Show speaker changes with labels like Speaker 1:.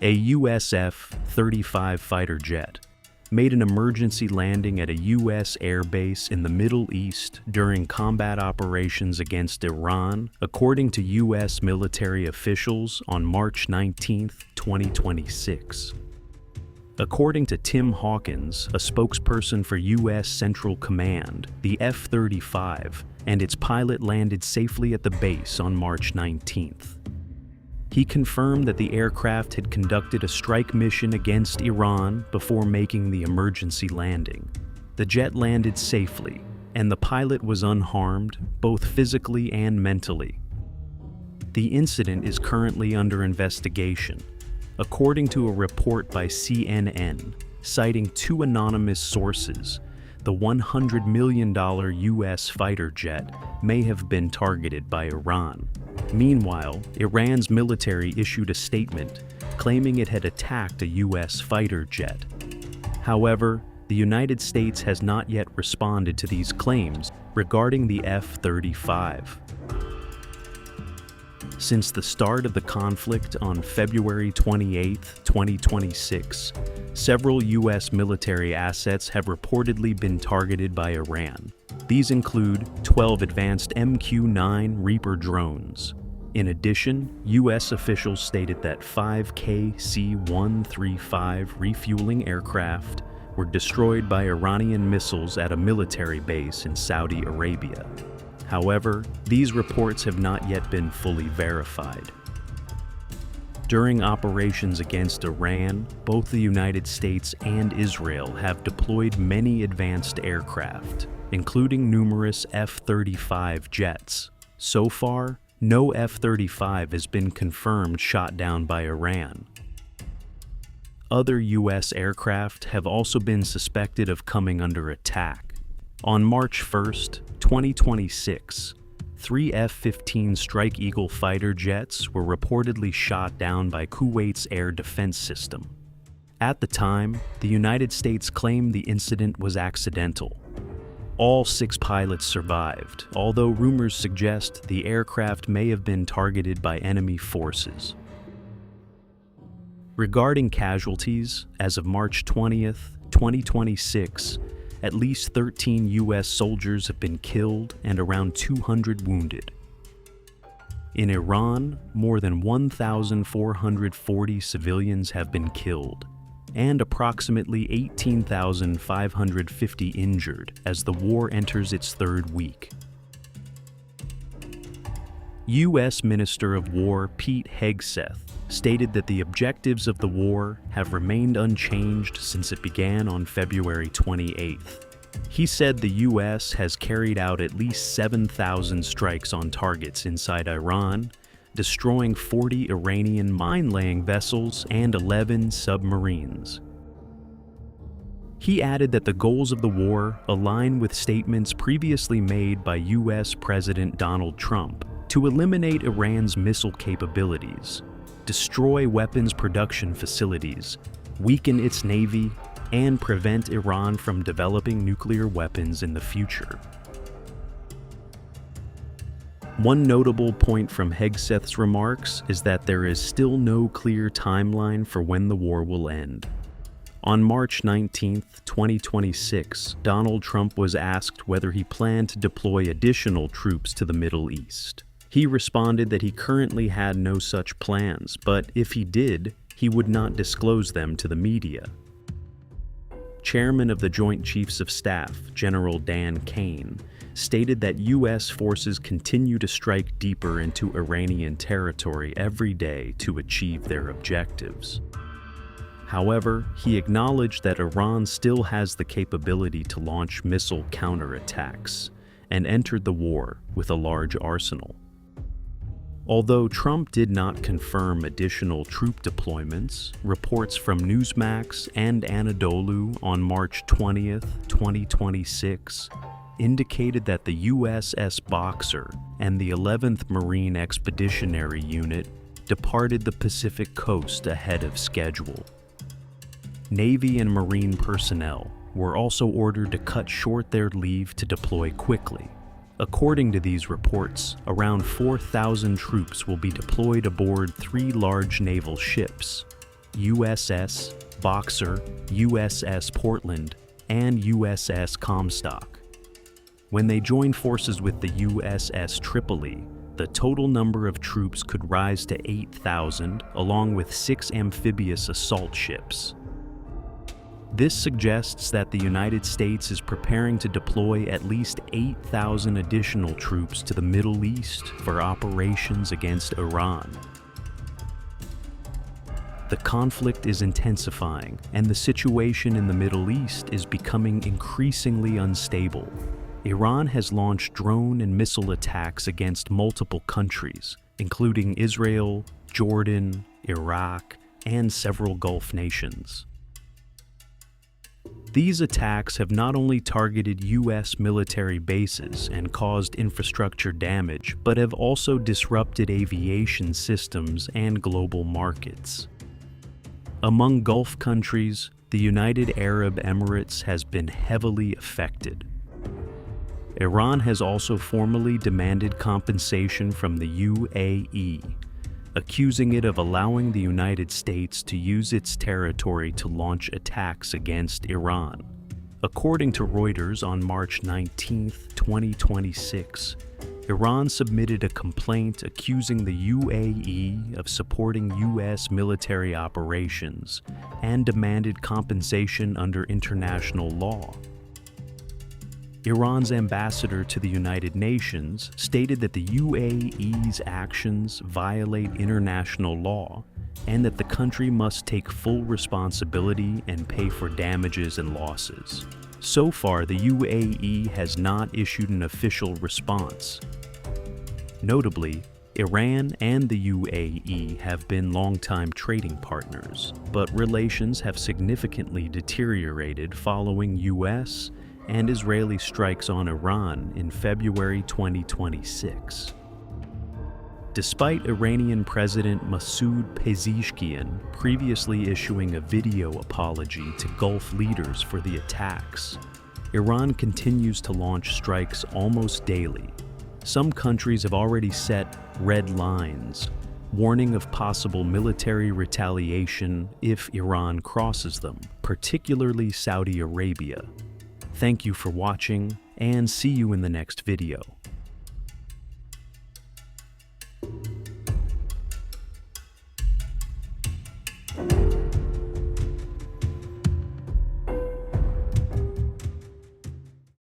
Speaker 1: A US F-35 fighter jet made an emergency landing at a U.S. air base in the Middle East during combat operations against Iran, according to U.S. military officials on March 19, 2026. According to Tim Hawkins, a spokesperson for U.S. Central Command, the F-35 and its pilot landed safely at the base on March 19th. He confirmed that the aircraft had conducted a strike mission against Iran before making the emergency landing. The jet landed safely, and the pilot was unharmed, both physically and mentally. The incident is currently under investigation, according to a report by CNN, citing two anonymous sources. The $100 million U.S. fighter jet may have been targeted by Iran. Meanwhile, Iran's military issued a statement claiming it had attacked a U.S. fighter jet. However, the United States has not yet responded to these claims regarding the F-35. Since the start of the conflict on February 28, 2026, several U.S. military assets have reportedly been targeted by Iran. These include 12 advanced MQ-9 Reaper drones. In addition, U.S. officials stated that 5 KC-135 refueling aircraft were destroyed by Iranian missiles at a military base in Saudi Arabia. However, these reports have not yet been fully verified. During operations against Iran, both the United States and Israel have deployed many advanced aircraft, including numerous F-35 jets. So far, no F-35 has been confirmed shot down by Iran. Other U.S. aircraft have also been suspected of coming under attack. On March 1, 2026, 3 F-15 Strike Eagle fighter jets were reportedly shot down by Kuwait's air defense system. At the time, the United States claimed the incident was accidental. All 6 pilots survived, although rumors suggest the aircraft may have been targeted by enemy forces. Regarding casualties, as of March 20, 2026, at least 13 U.S. soldiers have been killed and around 200 wounded. In Iran, more than 1,440 civilians have been killed, and approximately 18,550 injured as the war enters its 3rd week. U.S. Minister of War Pete Hegseth stated that the objectives of the war have remained unchanged since it began on February 28th. He said the U.S. has carried out at least 7,000 strikes on targets inside Iran, destroying 40 Iranian mine-laying vessels and 11 submarines. He added that the goals of the war align with statements previously made by U.S. President Donald Trump to eliminate Iran's missile capabilities, destroy weapons production facilities, weaken its navy, and prevent Iran from developing nuclear weapons in the future. One notable point from Hegseth's remarks is that there is still no clear timeline for when the war will end. On March 19, 2026, Donald Trump was asked whether he planned to deploy additional troops to the Middle East. He responded that he currently had no such plans, but if he did, he would not disclose them to the media. Chairman of the Joint Chiefs of Staff, General Dan Kane, stated that U.S. forces continue to strike deeper into Iranian territory every day to achieve their objectives. However, he acknowledged that Iran still has the capability to launch missile counterattacks and entered the war with a large arsenal. Although Trump did not confirm additional troop deployments, reports from Newsmax and Anadolu on March 20, 2026, indicated that the USS Boxer and the 11th Marine Expeditionary Unit departed the Pacific coast ahead of schedule. Navy and Marine personnel were also ordered to cut short their leave to deploy quickly. According to these reports, around 4,000 troops will be deployed aboard 3 large naval ships. USS Boxer, USS Portland, and USS Comstock. When they joined forces with the USS Tripoli, the total number of troops could rise to 8,000, along with 6 amphibious assault ships. This suggests that the United States is preparing to deploy at least 8,000 additional troops to the Middle East for operations against Iran. The conflict is intensifying, and the situation in the Middle East is becoming increasingly unstable. Iran has launched drone and missile attacks against multiple countries, including Israel, Jordan, Iraq, and several Gulf nations. These attacks have not only targeted U.S. military bases and caused infrastructure damage, but have also disrupted aviation systems and global markets. Among Gulf countries, the United Arab Emirates has been heavily affected. Iran has also formally demanded compensation from the UAE, accusing it of allowing the United States to use its territory to launch attacks against Iran. According to Reuters on March 19, 2026, Iran submitted a complaint accusing the UAE of supporting U.S. military operations and demanded compensation under international law. Iran's ambassador to the United Nations stated that the UAE's actions violate international law and that the country must take full responsibility and pay for damages and losses. So far, the UAE has not issued an official response. Notably, Iran and the UAE have been longtime trading partners, but relations have significantly deteriorated following U.S. and Israeli strikes on Iran in February 2026. Despite Iranian President Masoud Pezeshkian previously issuing a video apology to Gulf leaders for the attacks, Iran continues to launch strikes almost daily. Some countries have already set red lines, warning of possible military retaliation if Iran crosses them, particularly Saudi Arabia. Thank you for watching, and see you in the next video.